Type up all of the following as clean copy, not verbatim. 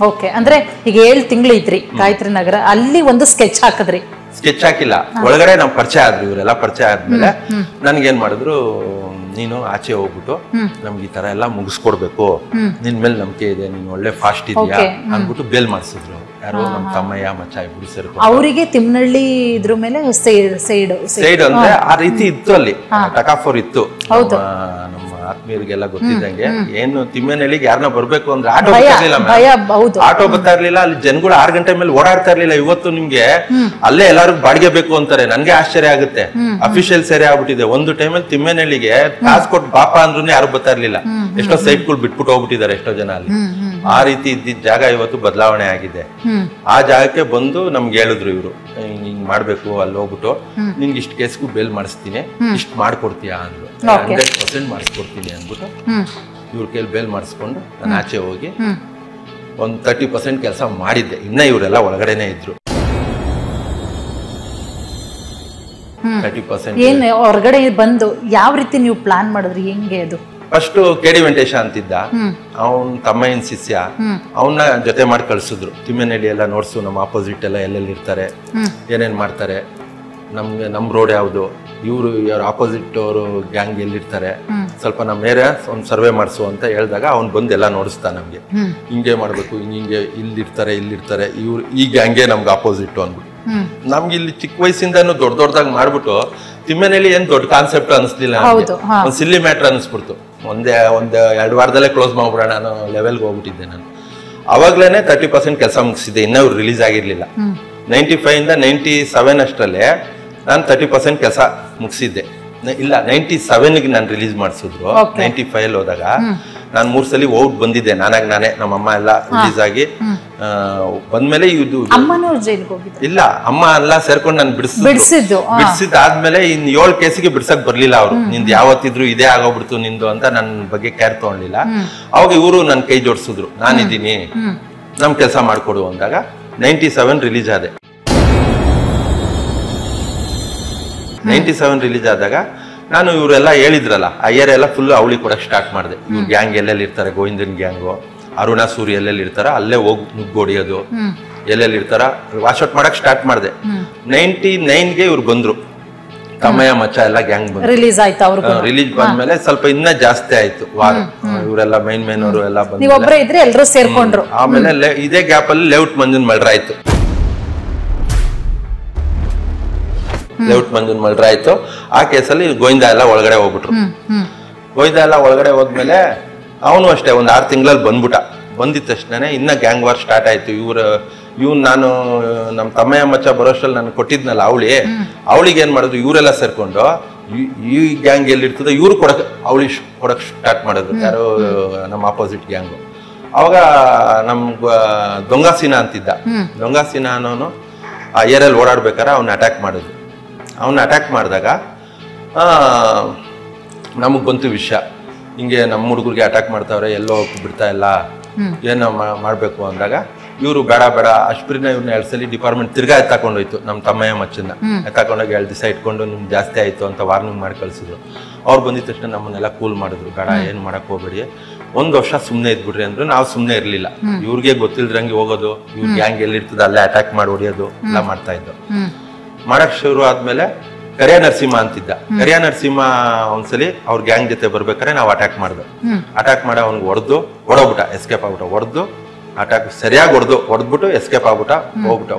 Okay, ಅಂದ್ರೆ ಈಗ 7 ತಿಂಗಳು ಇದ್ರಿ ಗಾಯತ್ರಿ ನಗರ, ಅಲ್ಲಿ ಒಂದು ಸ್ಕೆಚ್ ಹಾಕಿದ್ರಿ? ಸ್ಕೆಚ್ ಹಾಕಿಲ್ಲ, ಒಳಗಡೆ ನಮ್ ಪರಿಚಯ ಆದ್ರು ಇವರೆಲ್ಲ. ಪರಿಚಯ ಆದ್ಮೇಲೆ ನನ್ಗೇನ್ ಮಾಡಿದ್ರು, ನೀನು ಆಚೆ ಹೋಗ್ಬಿಟ್ಟು ನಮ್ಗೆ ಈ ತರ ಎಲ್ಲ ಮುಗಿಸ್ಕೊಡ್ಬೇಕು, ನಿನ್ ಮೇಲೆ ನಂಬಿಕೆ ಇದೆ, ನೀನ್ ಒಳ್ಳೆ ಫಾಸ್ಟ್ ಇದೆಯಾ ಅಂದ್ಬಿಟ್ಟು ಬೇಲ್ ಮಾಡಿಸಿದ್ರು. ಯಾರು? ನಮ್ ತಮ್ಮಯ್ಯ ಮಚ್ಚ ಇಬ್ರು ಸೇರ್ಕೊಂಡು. ಅವರಿಗೆ ತಿಮ್ಮನಹಳ್ಳಿ ಇದ್ರ ಮೇಲೆ ಸೈಡ್ ಅಂದ್ರೆ ಆ ರೀತಿ ಇತ್ತು, ಅಲ್ಲಿ ಟಕಾಫೋರ್ ಇತ್ತು. ನಮ್ಮ ಆತ್ಮೀಯರಿಗೆಲ್ಲ ಗೊತ್ತಿದ್ದಂಗೆ ಏನು ತಿಮ್ಮನಹಳ್ಳಿಗೆ ಯಾರನ್ನ ಬರ್ಬೇಕು ಅಂದ್ರೆ ಆಟೋ ಬರ್ತಾ ಇರ್ಲಿಲ್ಲ. ಅಲ್ಲಿ ಜನಗಳು 6 ಗಂಟೆ ಮೇಲೆ ಓಡಾಡ್ತಾ ಇರ್ಲಿಲ್ಲ. ಇವತ್ತು ನಿಮ್ಗೆ ಅಲ್ಲೇ ಎಲ್ಲಾರು ಬಾಡಿಗೆ ಬೇಕು ಅಂತಾರೆ. ನನ್ಗೆ ಆಶ್ಚರ್ಯ ಆಗುತ್ತೆ, ಅಫಿಷಿಯಲ್ ಸೇರೆ ಆಗ್ಬಿಟ್ಟಿದೆ. ಒಂದು ಟೈಮಲ್ಲಿ ತಿಮ್ಮನಹಳ್ಳಿಗೆ ಕಾಸು ಕೊಟ್ಟು ಬಾಪ ಅಂದ್ರೂ ಯಾರು ಬರ್ತಾ ಇರ್ಲಿಲ್ಲ. ಎಷ್ಟೋ ಸೈಟ್ಗಳು ಬಿಟ್ಬಿಟ್ಟು ಹೋಗ್ಬಿಟ್ಟಿದ್ದಾರೆ ಎಷ್ಟೋ ಜನ ಅಲ್ಲಿ. ಆ ರೀತಿ ಇದ್ದಿದ್ದ ಜಾಗ ಇವತ್ತು ಬದಲಾವಣೆ ಆಗಿದೆ. ಆ ಜಾಗಕ್ಕೆ ಬಂದು ನಮ್ಗೆ ಹೇಳಿದ್ರು ಇವ್ರು, ಹಿಂಗ್ ಮಾಡ್ಬೇಕು, ಅಲ್ಲಿ ಹೋಗ್ಬಿಟ್ಟು ನಿನ್ಗೆ ಇಷ್ಟು ಕೇಸ್ಗೂ ಬೇಲ್ ಮಾಡಿಸ್ತೀನಿ, ಇಷ್ಟು ಮಾಡ್ಕೊಡ್ತೀಯಾ ಅಂದ್ರು. 100% ಮಾಡಿಸ್ಕೊಡ್ತೀನಿ ಅಂದ್ಬಿಟ್ಟು ಇವ್ರ ಕೈಲಿ ಬೇಲ್ ಮಾಡಿಸ್ಕೊಂಡು ನಾನು ಆಚೆ ಹೋಗಿ ಒಂದು 30% ಕೆಲಸ ಮಾಡಿದ್ದೆ. ಇನ್ನ ಇವರೆಲ್ಲ ಒಳಗಡೆನೆ ಇದ್ರು. 30% ಏನ್ ಹೊರಗಡೆ ಬಂದು ಯಾವ ರೀತಿ ನೀವು ಪ್ಲಾನ್ ಮಾಡಿದ್ರಿ? ಹೆಂಗೆ ಅದು? ಫಸ್ಟ್ KD ವೆಂಕಟೇಶ ಅಂತಿದ್ದ, ಅವನ್ ತಮ್ಮಯ್ಯನ ಶಿಷ್ಯ, ಅವನ್ನ ಜೊತೆ ಮಾಡಿ ಕಳ್ಸಿದ್ರು. ತಿಮ್ಮನಹಳ್ಳಿ ಎಲ್ಲ ನೋಡ್ಸು, ನಮ್ಮ ಆಪೋಸಿಟ್ ಎಲ್ಲ ಎಲ್ಲೆಲ್ಲಿ ಇರ್ತಾರೆ, ಏನೇನ್ ಮಾಡ್ತಾರೆ, ನಮ್ಗೆ ನಮ್ ರೋಡ್ ಯಾವ್ದು, ಇವ್ರು ಯಾರು ಆಪೋಸಿಟ್ ಅವರು ಗ್ಯಾಂಗ್ ಎಲ್ಲಿರ್ತಾರೆ, ಸ್ವಲ್ಪ ನಮ್ಮ ಏರಿಯಾ ಒಂದು ಸರ್ವೆ ಮಾಡಿಸು ಅಂತ ಹೇಳಿದಾಗ ಅವ್ನು ಬಂದು ಎಲ್ಲ ನೋಡಿಸ್ತಾ ನಮ್ಗೆ. ಹಿಂಗೆ ಮಾಡ್ಬೇಕು, ಹಿಂಗೆ ಇಲ್ಲಿರ್ತಾರೆ ಇವ್ರು ಈ ಗ್ಯಾಂಗೇ ನಮ್ಗೆ ಆಪೋಸಿಟ್ ಅಂದ್ಬಿಟ್ಟು. ನಮ್ಗೆ ಇಲ್ಲಿ ಚಿಕ್ಕ ವಯಸ್ಸಿಂದನೂ ದೊಡ್ಡದಾಗಿ ಮಾಡ್ಬಿಟ್ಟು ತಿಮ್ಮನಹಳ್ಳಿ ಏನ್ ದೊಡ್ಡ ಕಾನ್ಸೆಪ್ಟ್ ಅನಿಸ್ಲಿಲ್ಲ, ಒಂದು ಸಿಲ್ಲಿ ಮ್ಯಾಟ್ರ್ ಅನಿಸ್ಬಿಡ್ತು. ಒಂದು 2 ವಾರದಲ್ಲೇ ಕ್ಲೋಸ್ ಮಾಡ್ಬಿಡೋಣ ಅನ್ನೋ ಲೆವೆಲ್ಗೆ ಹೋಗ್ಬಿಟ್ಟಿದ್ದೆ ನಾನು. ಅವಾಗ್ಲೇನೆ 30% ಕೆಲಸ ಮುಗಿಸಿದ್ದೆ. ಇನ್ನೂ ರಿಲೀಸ್ ಆಗಿರ್ಲಿಲ್ಲ. 95 ಇಂದ 97 ಅಷ್ಟರಲ್ಲೇ ನಾನು 30% ಕೆಲಸ ಮುಗಿಸಿದ್ದೆ. ಇಲ್ಲ 97ಗೆ ನಾನು ರಿಲೀಸ್ ಮಾಡಿಸಿದ್ರು. 95 ಹೋದಾಗ ನಾನು 3 ಸಲ ಹೋಗಿ ಬಂದಿದ್ದೆ ನಾನೇ. ನಮ್ಮಮ್ಮ ಎಲ್ಲ ರಿಲೀಸ್ ಆಗಿ ಬಂದ್ಮೇಲೆ ಇದು ಇಲ್ಲ, ಅಮ್ಮ ಎಲ್ಲ ಸೇರ್ಕೊಂಡು ನಾನು ಬಿಡಿಸಿದ್ದಾದ್ಮೇಲೆ ಇನ್ 7 ಕೇಸಿಗೆ ಬಿಡ್ಸಕ್ ಬರ್ಲಿಲ್ಲ ಅವ್ರು. ನಿಂದು ಯಾವತ್ತಿದ್ರು ಇದೇ ಆಗೋಗ್ಬಿಡ್ತು ನಿಂದು ಅಂತ ನನ್ನ ಬಗ್ಗೆ ಕೇರ್ ತಗೊಂಡಿಲ್ಲ. ಅವಾಗ ಇವರು ನನ್ನ ಕೈ ಜೋಡಿಸಿದ್ರು, ನಾನಿದ್ದೀನಿ, ನಮ್ ಕೆಲಸ ಮಾಡ್ಕೊಡು ಅಂದಾಗ 97 ರಿಲೀಸ್ ಆದೆ. 97 ರಿಲೀಸ್ ಆದಾಗ ನಾನು ಇವರೆಲ್ಲ ಹೇಳಿದ್ರಲ್ಲ, ಆ ಏರಿಯಾ ಎಲ್ಲ ಫುಲ್ ಅವಳಿ ಕೊಡಕ್ ಸ್ಟಾರ್ಟ್ ಮಾಡಿದೆ. ಇವ್ರ ಗ್ಯಾಂಗ್ ಎಲ್ಲೆಲ್ಲಿ ಇರ್ತಾರೆ, ಗೋವಿಂದನ್ ಗ್ಯಾಂಗು, ಅರುಣಾ ಸೂರಿ ಎಲ್ಲೆಲ್ಲಿ ಇರ್ತಾರ ಅಲ್ಲೇ ಹೋಗಿ ನುಗ್ಗೊಡಿಯೋದು, ಎಲ್ಲೆಲ್ಲಿ ಇರ್ತಾರ ವಾಶೌಟ್ ಮಾಡಕ್ ಸ್ಟಾರ್ಟ್ ಮಾಡಿದೆ. 99ಗೆ ಇವ್ರು ಬಂದ್ರು, ತಮ್ಮಯ್ಯ ಮಚ್ಚ ಎಲ್ಲ ಗ್ಯಾಂಗ್ ಬಂದ್ರು. ರಿಲೀಸ್ ಬಂದ್ಮೇಲೆ ಸ್ವಲ್ಪ ಇನ್ನ ಜಾಸ್ತಿ ಆಯ್ತು ವಾರ. ಇವರೆಲ್ಲ ಮೈನ್ ಅವರು ಎಲ್ಲ ಬಂದ್ರು. ಆಮೇಲೆ ಇದೇ ಗ್ಯಾಪ್ ಅಲ್ಲಿ ಲೇಔಟ್ ಮಂಜುನ್ ಮಲ್ರ ಆಯ್ತು. ಆ ಕೇಸಲ್ಲಿ ಗೋವಿಂದ ಎಲ್ಲ ಒಳಗಡೆ ಹೋಗ್ಬಿಟ್ರು. ಗೋವಿಂದ ಎಲ್ಲ ಒಳಗಡೆ ಹೋದ್ಮೇಲೆ ಅವನು ಅಷ್ಟೇ ಒಂದು 6 ತಿಂಗಳಲ್ಲಿ ಬಂದಿದ್ದ ತಕ್ಷಣ ಇನ್ನ ಗ್ಯಾಂಗ್ ವಾರ್ ಸ್ಟಾರ್ಟ್ ಆಯ್ತು. ಇವ್ನು ನಾನು ನಮ್ಮ ತಮ್ಮಯ್ಯ ಮಚ್ಚ ಬರೋಷ್ಟಲ್ಲಿ ನಾನು ಕೊಟ್ಟಿದ್ನಲ್ಲ ಅವಳಿಗೆ ಏನ್ ಮಾಡಿದ್ರು, ಇವರೆಲ್ಲ ಸೇರ್ಕೊಂಡು ಈ ಗ್ಯಾಂಗ್ ಎಲ್ಲಿರ್ತದೆ ಇವ್ರು ಕೊಡಕ್ ಸ್ಟಾರ್ಟ್ ಮಾಡಿದ್ರು. ಯಾರು? ನಮ್ಮ ಆಪೋಸಿಟ್ ಗ್ಯಾಂಗು. ಅವಾಗ ನಮ್ ದೊಂಗಾಸಿನ ಅಂತಿದ್ದ, ದೊಂಗಾಸಿನ ಅನ್ನೋನು ಆ ಏರಿಯಲ್ಲಿ ಓಡಾಡ್ಬೇಕಾರೆ ಅವ್ನ ಅಟ್ಯಾಕ್ ಮಾಡಿದ್ರು. ಅಟ್ಯಾಕ್ ಮಾಡಿದಾಗ ನಮಗ್ ಬಂತು ವಿಷಯ, ಹಿಂಗೆ ನಮ್ಮ ಹುಡುಗರಿಗೆ ಅಟ್ಯಾಕ್ ಮಾಡ್ತಾವ್ರೆ, ಎಲ್ಲೋ ಬಿಡ್ತಾ ಇಲ್ಲ, ಏನೋ ಮಾಡ್ಬೇಕು ಅಂದಾಗ ಇವರು ಬೇಡ ಅಷ್ಟ್ರಿನ ಇವ್ರನ್ನ 2 ಸಲ ಡಿಪಾರ್ಟ್ಮೆಂಟ್ ತಿರ್ಗಾ ಎತ್ತಾಕೊಂಡೋಯ್ತು. ನಮ್ಮ ತಮ್ಮಯ್ಯ ಮಚ್ಚನ್ನ ಎತ್ತಾಕೊಂಡೋಗಿ 2 ದಿವಸ ಇಟ್ಕೊಂಡು ನಿಮ್ಗೆ ಜಾಸ್ತಿ ಆಯ್ತು ಅಂತ ವಾರ್ನಿಂಗ್ ಮಾಡಿ ಕಳ್ಸಿದ್ರು. ಅವ್ರು ಬಂದಿದ ತಕ್ಷಣ ನಮ್ಮನ್ನೆಲ್ಲ ಕೂಲ್ ಮಾಡಿದ್ರು, ಬೇಡ ಏನ್ ಮಾಡಕ್ ಹೋಗ್ಬೇಡಿ, 1 ವರ್ಷ ಸುಮ್ನೆ ಇದ್ಬಿಡ್ರಿ ಅಂದ್ರು. ನಾವು ಸುಮ್ನೆ ಇರ್ಲಿಲ್ಲ. ಇವ್ರಿಗೆ ಗೊತ್ತಿಲ್ದಂಗೆ ಹೋಗೋದು, ಇವ್ರ ಗ್ಯಾಂಗ್ ಎಲ್ಲಿರ್ತದೆ ಅಲ್ಲೇ ಅಟ್ಯಾಕ್ ಮಾಡಿ ಹೊಡಿಯೋದು ಎಲ್ಲ ಮಾಡ್ತಾ ಇದ್ದು. ಮಾಡಕ್ ಶುರು ಆದ್ಮೇಲೆ ಕರಿಯ ನರಸಿಂಹ ಅಂತಿದ್ದ. ಕರಿಯ ನರಸಿಂಹ ಒಂದ್ಸಲಿ ಅವ್ರ ಗ್ಯಾಂಗ್ ಜೊತೆ ಬರ್ಬೇಕಾದ್ರೆ ನಾವು ಅಟ್ಯಾಕ್ ಮಾಡಿ ಅವ್ನಿಗೆ ಹೊಡೋಗ್ಬಿಟ್ಟ, ಎಸ್ಕೇಪ್ ಆಗ್ಬಿಟ್ಟ. ಅಟ್ಯಾಕ್ ಸರಿಯಾಗಿ ಹೊಡೆದ್ಬಿಟ್ಟು ಎಸ್ಕೇಪ್ ಆಗ್ಬಿಟ್ಟ,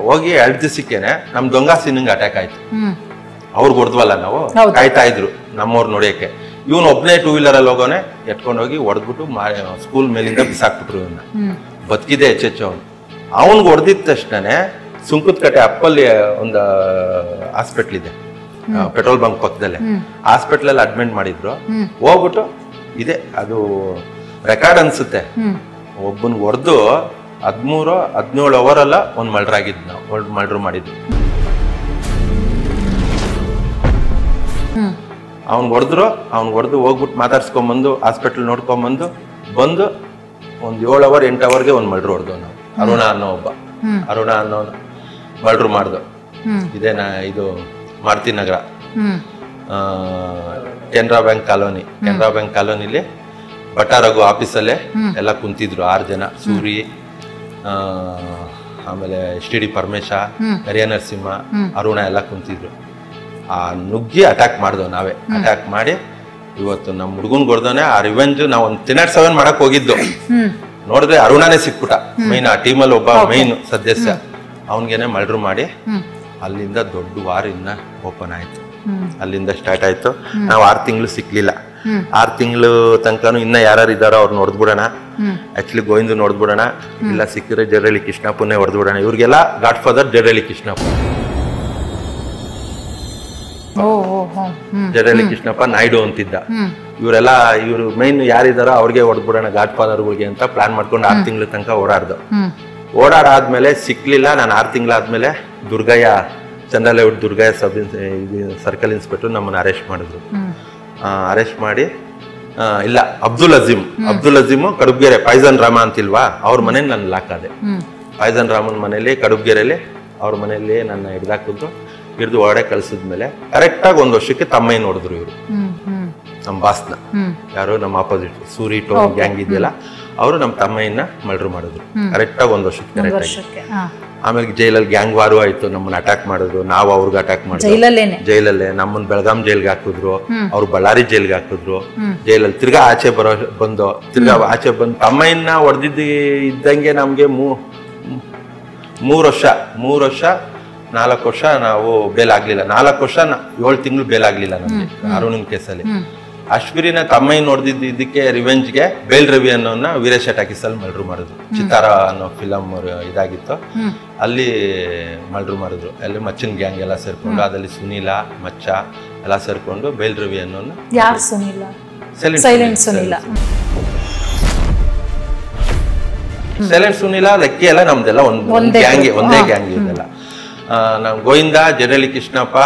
ಹೋಗಿ 2 ದಿವಸಕ್ಕೇನೆ ನಮ್ ದೊಂಗಾಸಿನಂಗೆ ಅಟ್ಯಾಕ್ ಆಯ್ತು. ಅವ್ರಿಗೆ ಹೊಡೆದ್ವಲ್ಲ ನಾವು, ಕಾಯ್ತಾ ಇದ್ರು ನಮ್ಮವ್ರು ನೋಡಿಯಕ್ಕೆ. ಇವನ್ ಒಬ್ನೇ 2 ವೀಲರ್ ಅಲ್ಲಿ ಹೋಗೋನೆ ಎತ್ಕೊಂಡೋಗಿ ಹೊಡೆದ್ಬಿಟ್ಟು ಸ್ಕೂಲ್ ಮೇಲಿಂದ ಬಿಸಾಕ್ಬಿಟ್ರು. ಇವನ್ನ ಬದುಕಿದೆ ಹೆಚ್ಚೆಚ್ಚು. ಅವನ್ಗೆ ಹೊಡೆದಿದ ತಕ್ಷಣನೇ ಸುಂಕದಕಟ್ಟೆ ಅಪ್ಪಲ್ಲಿ ಒಂದು ಹಾಸ್ಪಿಟ್ಲ್ ಇದೆ, ಪೆಟ್ರೋಲ್ ಬಂಕ್ ಪಕ್ಕದಲ್ಲೇ. ಹಾಸ್ಪಿಟ್ಲ್ ಅಲ್ಲಿ ಅಡ್ಮಿಟ್ ಮಾಡಿದ್ರು. ಹೋಗ್ಬಿಟ್ಟು ಇದೆ ಅದು ರೆಕಾರ್ಡ್ ಅನ್ಸುತ್ತೆ, ಒಬ್ಬನ್ ಹೊಡೆದು 13-17 ಅವರ್ ಅಲ್ಲ ಒಂದ್ ಮರ್ಡರ್ ಆಗಿದ್, ನಾವು ಮರ್ಡರ್ ಮಾಡಿದ್ವಿ. ಅವ್ನ್ ಹೊಡೆದು ಹೋಗ್ಬಿಟ್ಟು ಮಾತಾಡ್ಸ್ಕೊಂಬಂದು ಹಾಸ್ಪಿಟ್ಲ್ ನೋಡ್ಕೊಂಬಂದು ಒಂದು 7 ಅವರ್ 8 ಅವರ್ಗೆ ಒಂದ್ ಮರ್ಡರ್ ಹೊಡೆದು ನಾವು. ಅರುಣ ಅನ್ನೋ ಮರ್ಡರ್ ಮಾಡ್ದು. ಇದೇನಾ ಇದು ಮಾರುತಿ ನಗರ, ಕೆನರಾ ಬ್ಯಾಂಕ್ ಕಾಲೋನಿಲಿ ಬಟ್ಟಾರಘು ಆಫೀಸಲ್ಲೇ ಎಲ್ಲ ಕುಂತಿದ್ರು 6 ಜನ. ಸೂರಿ, ಆಮೇಲೆ STD ಪರಮೇಶ, ಹರಿಯ ನರಸಿಂಹ, ಅರುಣ ಎಲ್ಲ ಕುಂತಿದ್ರು. ಆ ನುಗ್ಗಿ ಅಟ್ಯಾಕ್ ಮಾಡಿದ್ವು ನಾವೇ. ಅಟ್ಯಾಕ್ ಮಾಡಿ ಇವತ್ತು ನಮ್ಮ ಹುಡುಗನ್ ಕೊಡ್ದೋನೆ ಆ ರಿವೆಂಜ್ ನಾವು ಒಂದು 10-7 ಮಾಡಕ್ ಹೋಗಿದ್ದು. ನೋಡಿದ್ರೆ ಅರುಣನೇ ಸಿಕ್ಬಿಟ್ಟ, ಮೈನ್ ಆ ಟೀಮಲ್ಲಿ ಒಬ್ಬ ಮೈನ್ ಸದಸ್ಯ. ಅವನ್ಗೇನೆ ಮರ್ಡರ್ ಮಾಡಿ ಅಲ್ಲಿಂದ ದೊಡ್ಡ ವಾರ ಇನ್ನ ಓಪನ್ ಆಯ್ತು. ಅಲ್ಲಿಂದ ಸ್ಟಾರ್ಟ್ ಆಯ್ತು. ನಾವು 6 ತಿಂಗಳು ಸಿಕ್ಲಿಲ್ಲ. 6 ತಿಂಗಳು ತನಕನು ಇನ್ನ ಯಾರು ಇದ್ದಾರೋ ಅವ್ರು ನೋಡ್ಬಿಡೋಣ, ಆಕ್ಚುಲಿ ಗೋವಿಂದ ನೋಡ್ಬಿಡೋಣ, ಇಲ್ಲ ಸಿಕ್ಕಿದ್ರೆ ಜರಳಿ ಕೃಷ್ಣಪ್ಪನೇ ಹೊಡೆದ್ಬಿಡೋಣ. ಇವ್ರಿಗೆಲ್ಲ ಗಾಡ್ ಫಾದರ್ ಜರಳಿ ಕೃಷ್ಣಪ್ಪ. ಜರಳಿ ಕೃಷ್ಣಪ್ಪ ನಾಯ್ಡು ಅಂತಿದ್ದ. ಇವರೆಲ್ಲ ಇವ್ರು ಮೈನ್ ಯಾರಿದಾರೋ ಅವ್ರಿಗೆ ಹೊಡೆದ್ಬಿಡೋಣ ಗಾಡ್ ಫಾದರ್ಗಳಿಗೆ ಅಂತ ಪ್ಲಾನ್ ಮಾಡ್ಕೊಂಡು 6 ತಿಂಗಳ ತನಕ ಓಡಾಡಾದ್ಮೇಲೆ ಸಿಕ್ಲಿಲ್ಲ. ನಾನು 6 ತಿಂಗಳಾದ್ಮೇಲೆ ದುರ್ಗಯ್ಯ, ಚಂದ್ರಲೇಔಟ್ ದುರ್ಗಯ್ಯ ಸರ್ಕಲ್ ಇನ್ಸ್ಪೆಕ್ಟರ್ ನಮ್ಮನ್ನ ಅರೆಸ್ಟ್ ಮಾಡಿದ್ರು. ಅರೆಸ್ಟ್ ಮಾಡಿ ಇಲ್ಲ ಅಬ್ದುಲ್ ಅಜೀಮ್ ಕಡುಬ್ಗೆರೆ ಪಾಯ್ಸನ್ ರಾಮ ಅಂತಿಲ್ವಾ, ಅವ್ರ ಮನೇಲಿ ನಾನು ಲಾಕ್ ಆದೆ. ಪಾಯ್ಸನ್ ರಾಮನ್ ಮನೇಲಿ ಕಡುಬ್ಗೆರೆಯಲ್ಲಿ ಅವ್ರ ಮನೇಲಿ ನನ್ನ ಹಿಡ್ದಾಕಿದ್ರು. ಹಿಡಿದು ಒಳಗಡೆ ಕಳ್ಸಿದ್ಮೇಲೆ ಕರೆಕ್ಟಾಗಿ 1 ವರ್ಷಕ್ಕೆ ತಮ್ಮಯ್ಯ ನೋಡಿದ್ರು ಇವರು, ನಮ್ಮ ಬಾಸ್ನ. ಯಾರು ನಮ್ಮ ಆಪೋಸಿಟ್ ಸೂರಿ ಟೋನ್ ಗ್ಯಾಂಗ್ ಇದೆಯಲ್ಲ, ಅವರು ನಮ್ಮ ತಮ್ಮಯ್ಯನ ಮರ್ಡರ್ ಮಾಡಿದ್ರು ಕರೆಕ್ಟಾಗಿ 1 ವರ್ಷಕ್ಕೆ ಕರೆಕ್ಟಾಗಿ. ಆಮೇಲೆ ಜೈಲಲ್ಲಿ ಗ್ಯಾಂಗ್ ವಾರು ಆಯ್ತು, ನಮ್ಮನ್ನ ಅಟ್ಯಾಕ್ ಮಾಡಿದ್ರು, ನಾವು ಅವ್ರಿಗೆ ಅಟ್ಯಾಕ್ ಮಾಡಿದ್ರು ಜೈಲಲ್ಲೇ. ನಮ್ಮನ್ನ ಬೆಳಗಾಂ ಜೈಲ್ಗೆ ಹಾಕಿದ್ರು, ಅವ್ರು ಬಳ್ಳಾರಿ ಜೈಲ್ಗೆ ಹಾಕಿದ್ರು. ಜೈಲಲ್ಲಿ ತಿರ್ಗಾ ಆಚೆ ಬಂದು ತಮ್ಮಯ್ಯನ ಹೊಡೆದಿದ್ದು ಇದ್ದಂಗೆ ನಮ್ಗೆ 3 ವರ್ಷ 4 ವರ್ಷ ನಾವು ಬೇಲ್ ಆಗ್ಲಿಲ್ಲ. 4 ವರ್ಷ 7 ತಿಂಗಳು ಬೇಲ್ ಆಗ್ಲಿಲ್ಲ ನಮ್ಗೆ ಅರುಣಿನ ಕೇಸಲ್ಲಿ. ಅಶ್ವಿರಿನ ತಮ್ಮಯ್ಯ ನೋಡ್ದಿದ್ದು ಇದಕ್ಕೆ ರಿವೆಂಜ್ಗೆ ಬೇಲ್ ರವಿ ಅನ್ನೋನ್ನ ವೀರೇಶ್ ಟಾಕೀಸಲ್ಲಿ ಮರ್ಡರ್ ಮಾಡಿದ್ರು. ಚಿತ್ತಾರ ಅನ್ನೋ ಫಿಲಮ್ ಇದಾಗಿತ್ತು, ಅಲ್ಲಿ ಮರ್ಡರ್ ಮಾಡಿದ್ರು. ಅಲ್ಲಿ ಮಚ್ಚನ್ ಗ್ಯಾಂಗ್ ಎಲ್ಲ ಸೇರ್ಕೊಂಡು, ಅದಲ್ಲಿ ಸುನೀಲ ಮಚ್ಚ ಎಲ್ಲ ಸೇರ್ಕೊಂಡು ಬೇಲ್ ರವಿ ಅನ್ನೋನ್ನ. ಯಾರು ಸುನೀಲ? ಸೈಲೆಂಟ್ ಸುನೀಲ ಲಕ್ಕಿ ಎಲ್ಲ ನಮ್ದೆಲ್ಲ ಒಂದೇ ಗ್ಯಾಂಗ್ ಇದೆಲ್ಲ. ನಮ್ ಗೋವಿಂದ, ಜರಳಿ ಕೃಷ್ಣಪ್ಪ,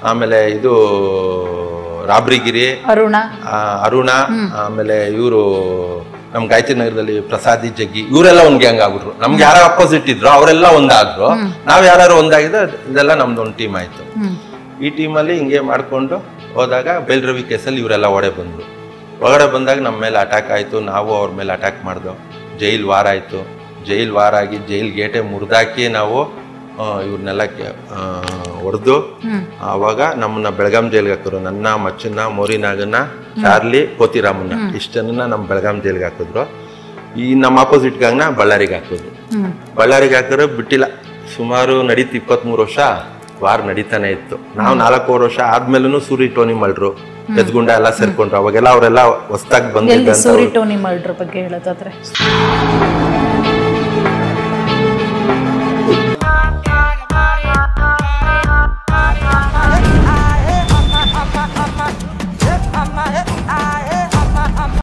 ಆಮೇಲೆ ಇದು ರಾಬ್ರಿಗಿರಿ, ಅರುಣ, ಆಮೇಲೆ ಇವರು ನಮ್ ಗಾಯತ್ರಿ ನಗರದಲ್ಲಿ ಪ್ರಸಾದಿ ಜಗ್ಗಿ, ಇವರೆಲ್ಲ ಒಂದ್ ಗ್ಯಾಂಗ್ ಆಗ್ಬಿಟ್ರು. ನಮ್ಗೆ ಯಾರು ಅಪೋಸಿಟ್ ಇದ್ರು ಅವರೆಲ್ಲ ಒಂದಾದ್ರು, ನಾವ್ ಯಾರು ಒಂದಾಗಿದ್ರೆ ಇದೆಲ್ಲ ನಮ್ದು ಒಂದು ಟೀಮ್ ಆಯ್ತು. ಈ ಟೀಮಲ್ಲಿ ಹಿಂಗೆ ಮಾಡ್ಕೊಂಡು ಹೋದಾಗ ಬೇಲ್ ರವಿ ಕೇಸಲ್ಲಿ ಇವರೆಲ್ಲ ಒಳಗಡೆ ಬಂದಾಗ ನಮ್ಮ ಮೇಲೆ ಅಟ್ಯಾಕ್ ಆಯ್ತು. ನಾವು ಅವ್ರ ಮೇಲೆ ಅಟ್ಯಾಕ್ ಮಾಡ್ದೋ. ಜೈಲ್ ವಾರ ಆಯ್ತು. ಜೈಲ್ ವಾರ ಆಗಿ ಜೈಲ್ ಗೇಟೆ ಮುರಿದಾಕಿ ನಾವು ಇವ್ರನ್ನೆಲ್ಲ ಹೊಡೆದು ಆವಾಗ ನಮ್ಮನ್ನ ಬೆಳಗಾಂ ಜೈಲ್ಗೆ ಹಾಕಿದ್ರು. ನನ್ನ ಮಚ್ಚನ್ನ, ಮೋರಿನಾಗನ್ನ, ಚಾರ್ಲಿ, ಕೋತಿರಾಮನ್ನ ಇಷ್ಟನ್ನ ನಮ್ಮ ಬೆಳಗಾಂ ಜೈಲ್ಗೆ ಹಾಕಿದ್ರು. ಈ ನಮ್ಮ ಆಪೋಸಿಟ್ ಗ್ಯಾಂಗ್ನ ಬಳ್ಳಾರಿಗೆ ಹಾಕಿದ್ರು. ಬಳ್ಳಾರಿಗೆ ಹಾಕಿದ್ರೆ ಬಿಟ್ಟಿಲ್ಲ. ಸುಮಾರು ನಡೀತು 23 ವರ್ಷ ವಾರ ನಡೀತಾನೆ ಇತ್ತು. ನಾವು 4 ವರ್ಷ ಆದ್ಮೇಲೂ ಸೂರಿ ಟೋನಿ ಮಲ್ಡ್ರು, ಎದ್ಗುಂಡ ಎಲ್ಲ ಸೇರ್ಕೊಂಡ್ರು. ಅವಾಗೆಲ್ಲ ಅವರೆಲ್ಲ ಹೊಸದಾಗಿ ಬಂದಿದ್ದ. ಸೂರಿ ಟೋನಿ ಮಲ್ಡ್ರ ಬಗ್ಗೆ ಹೇಳೋದಾದ್ರೆ